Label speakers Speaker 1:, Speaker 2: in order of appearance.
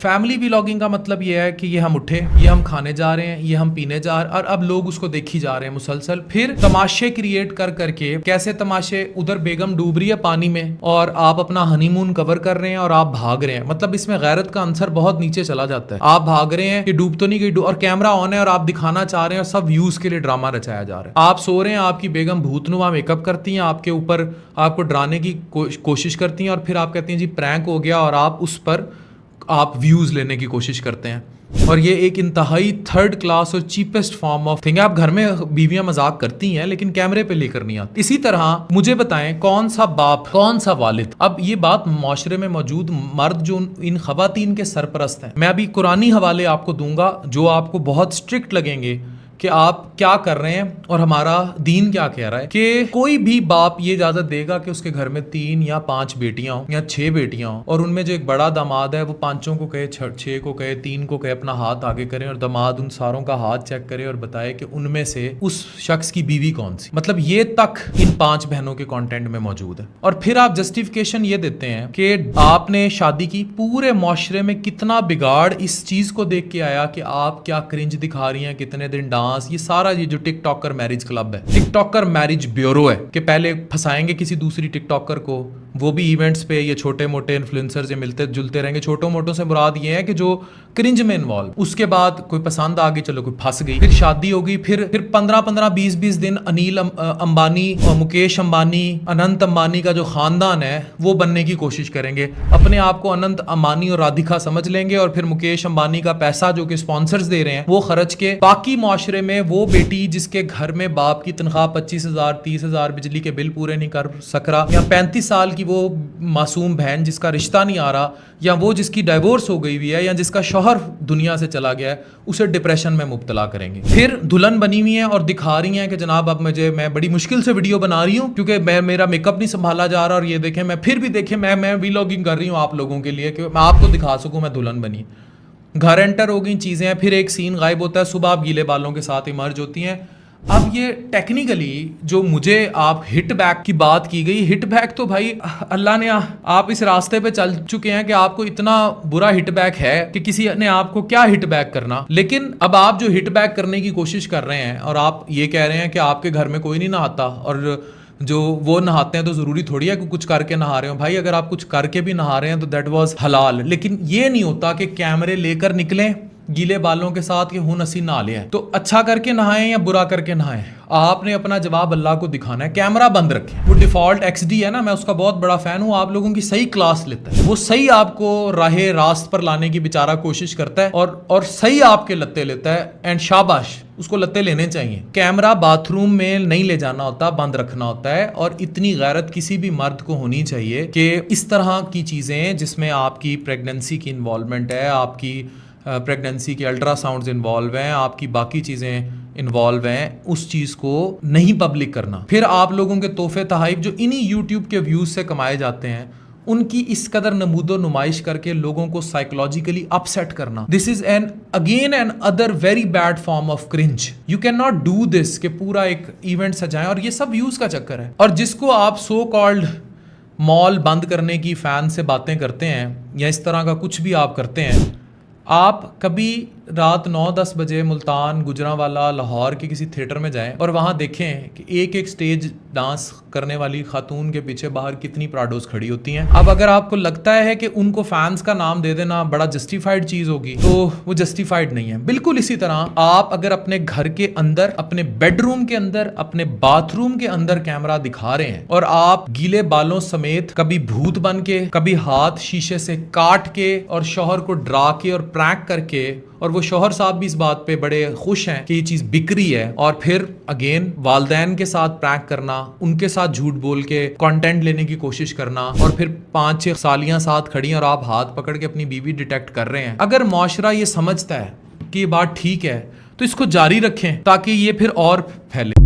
Speaker 1: Family vlogging का मतलब ये है कि ये हम उठे, ये हम खाने जा रहे हैं, ये हम पीने जा रहे हैं और अब लोग उसको देखी जा रहे हैं मुसलसल। फिर तमाशे क्रिएट कर करके, कैसे तमाशे, उधर बेगम डूब रही है पानी में और आप अपना हनीमून कवर कर रहे हैं और आप भाग रहे हैं। मतलब इसमें गैरत का आंसर बहुत नीचे चला जाता है। आप भाग रहे हैं कि डूब तो नहीं गई, और कैमरा ऑन है और आप दिखाना चाह रहे हैं और सब व्यूज के लिए ड्रामा रचाया जा रहा है। आप सो रहे हैं, आपकी बेगम भूतनुमा मेकअप करती हैं, आपके ऊपर आपको डराने की कोशिश करती हैं और फिर आप कहती हैं जी प्रैंक हो गया और आप उस पर आप व्यूज लेने की कोशिश करते हैं। और ये एक इंतहाई थर्ड क्लास और चीपेस्ट फॉर्म ऑफ थिंग है। आप घर में बीवियां मजाक करती हैं लेकिन कैमरे पे लेकर नहीं आती। इसी तरह मुझे बताएं कौन सा बाप, कौन सा वालिद, अब ये बात माशरे में मौजूद मर्द जो इन खवातीन के सरपरस्त हैं, मैं अभी कुरानी हवाले आपको दूंगा जो आपको बहुत स्ट्रिक्ट लगेंगे कि आप क्या कर रहे हैं और हमारा दीन क्या कह रहा है। कि कोई भी बाप ये इजाजत देगा कि उसके घर में 3 या 5 बेटियां हो या 6 बेटियां हो और उनमें जो एक बड़ा दामाद है वो 5 को कहे, 6 को कहे, 3 को कहे अपना हाथ आगे करें और दामाद उन सारों का हाथ चेक करे और बताए कि उनमें से उस शख्स की बीवी कौन सी। मतलब ये तक इन 5 बहनों के कंटेंट में मौजूद है। और फिर आप जस्टिफिकेशन ये देते हैं कि आपने शादी की, पूरे मुआशरे में कितना बिगाड़ इस चीज को देख के आया कि आप क्या क्रिंज दिखा रही हैं, कितने दिन डांस, ये सारा ये जो टिकटॉकर मैरिज क्लब है, टिकटॉकर मैरिज ब्यूरो है कि पहले फंसाएंगे किसी दूसरी टिकटॉकर को, वो भी इवेंट्स पे ये छोटे मोटे इन्फ्लुएंसर्स ये मिलते जुलते रहेंगे। छोटो मोटो से मुराद ये है कि जो क्रिंज में इन्वॉल्व, उसके बाद कोई पसंद आ गई, चलो कोई फंस गई, फिर शादी हो गई, फिर 15-15 20-20 दिन अनिल अंबानी और मुकेश अंबानी, अनंत अंबानी का जो खानदान है वो बनने की कोशिश करेंगे। अपने आप को अनंत अंबानी और राधिका समझ लेंगे और फिर मुकेश अंबानी का पैसा जो कि स्पॉन्सर्स दे रहे हैं वो खर्च के बाकी मुआशरे में वो बेटी जिसके घर में बाप की तनख्वाह 25,000 30,000 बिजली के बिल पूरे नहीं कर सक रहा, या 35 साल की वो मासूम बहन जिसका रिश्ता नहीं आ रहा, या वो जिसकी डाइवोर्स हो गई हुई है, या जिसका शौहर दुनिया से चला गया है, उसे डिप्रेशन में मुब्तला करेंगे। फिर दुल्हन बनी हुई है और दिखा रही हैं कि जनाब अब मैं बड़ी मुश्किल से वीडियो बना रही हूँ क्योंकि मेरा मेकअप नहीं संभाला जा रहा और ये देखें मैं फिर भी देखें मैं व्लॉगिंग कर रही हूँ आप लोगों के लिए कि मैं आपको दिखा सकूँ मैं दुल्हन बनी। घर एंटर हो गई चीजें, फिर एक सीन गायब होता है, सुबह आप गीले बालों के साथ इमर्ज होती हैं। अब ये टेक्निकली जो मुझे आप हिट बैक की बात की गई, हिट बैक तो भाई अल्लाह ने, आप इस रास्ते पे चल चुके हैं कि आपको इतना बुरा हिट बैक है कि किसी ने आपको क्या हिट बैक करना। लेकिन अब आप जो हिट बैक करने की कोशिश कर रहे हैं और आप ये कह रहे हैं कि आपके घर में कोई नहीं नहाता और जो वो नहाते हैं तो जरूरी थोड़ी है कि कुछ करके नहा रहे हो। भाई अगर आप कुछ करके भी नहा रहे हैं तो दैट वाज हलाल, लेकिन ये नहीं होता कि कैमरे लेकर निकलें गीले बालों के साथ कि हूं नसी नहा ले। तो अच्छा करके नहाएं या बुरा करके नहाएं, आपने अपना जवाब अल्लाह को दिखाना है। कैमरा बंद रखें। वो डिफॉल्ट XD है ना, मैं उसका बहुत बड़ा फैन हूं, आप लोगों की सही क्लास लेता है, वो सही आपको राहे रास्त पर लाने की बेचारा कोशिश करता है और सही आपके लत्ते लेता है। एंड शाबाश, उसको लत्ते लेने चाहिए। कैमरा बाथरूम में नहीं ले जाना होता, बंद रखना होता है। और इतनी गैरत किसी भी मर्द को होनी चाहिए कि इस तरह की चीजें जिसमें आपकी प्रेगनेंसी की इन्वॉल्वमेंट है, आपकी प्रेगनेंसी के अल्ट्रासाउंड्स इन्वॉल्व हैं, आपकी बाकी चीज़ें इन्वॉल्व हैं, उस चीज़ को नहीं पब्लिक करना। फिर आप लोगों के तोहफे तहाइफ जो इन्हीं यूट्यूब के व्यूज़ से कमाए जाते हैं, उनकी इस कदर नमूदो नुमाइश करके लोगों को साइकोलॉजिकली अपसेट करना, this is an other very bad form of cringe. You can not do this कि पूरा एक इवेंट सजाएं, और ये सब व्यूज़ का चक्कर है। और जिसको आप सो कॉल्ड मॉल बंद करने की फैन से बातें करते हैं या इस तरह का कुछ भी आप करते हैं, आप कभी रात 9-10 बजे मुल्तान, गुजरांवाला, लाहौर के किसी थिएटर में जाएं और वहां देखें कि एक एक स्टेज डांस करने वाली खातून के पीछे बाहर कितनी प्राडोस खड़ी होती हैं। अब अगर आपको लगता है कि उनको फैंस का नाम दे देना बड़ा जस्टिफाइड चीज होगी तो वो जस्टिफाइड नहीं है। बिल्कुल इसी तरह आप अगर अपने घर के अंदर, अपने बेडरूम के अंदर, अपने बाथरूम के अंदर कैमरा दिखा रहे हैं और आप गीले बालों समेत कभी भूत बन के, कभी हाथ शीशे से काट के और शौहर को डरा के और प्रैंक करके, और वो शौहर साहब भी इस बात पे बड़े खुश हैं कि ये चीज बिक रही है, और फिर अगेन वालदैन के साथ प्रैंक करना, उनके साथ झूठ बोल के कंटेंट लेने की कोशिश करना, और फिर 5-6 सालियां साथ खड़ी और आप हाथ पकड़ के अपनी बीवी डिटेक्ट कर रहे हैं। अगर मुआशरा ये समझता है कि ये बात ठीक है तो इसको जारी रखें ताकि ये फिर और फैले।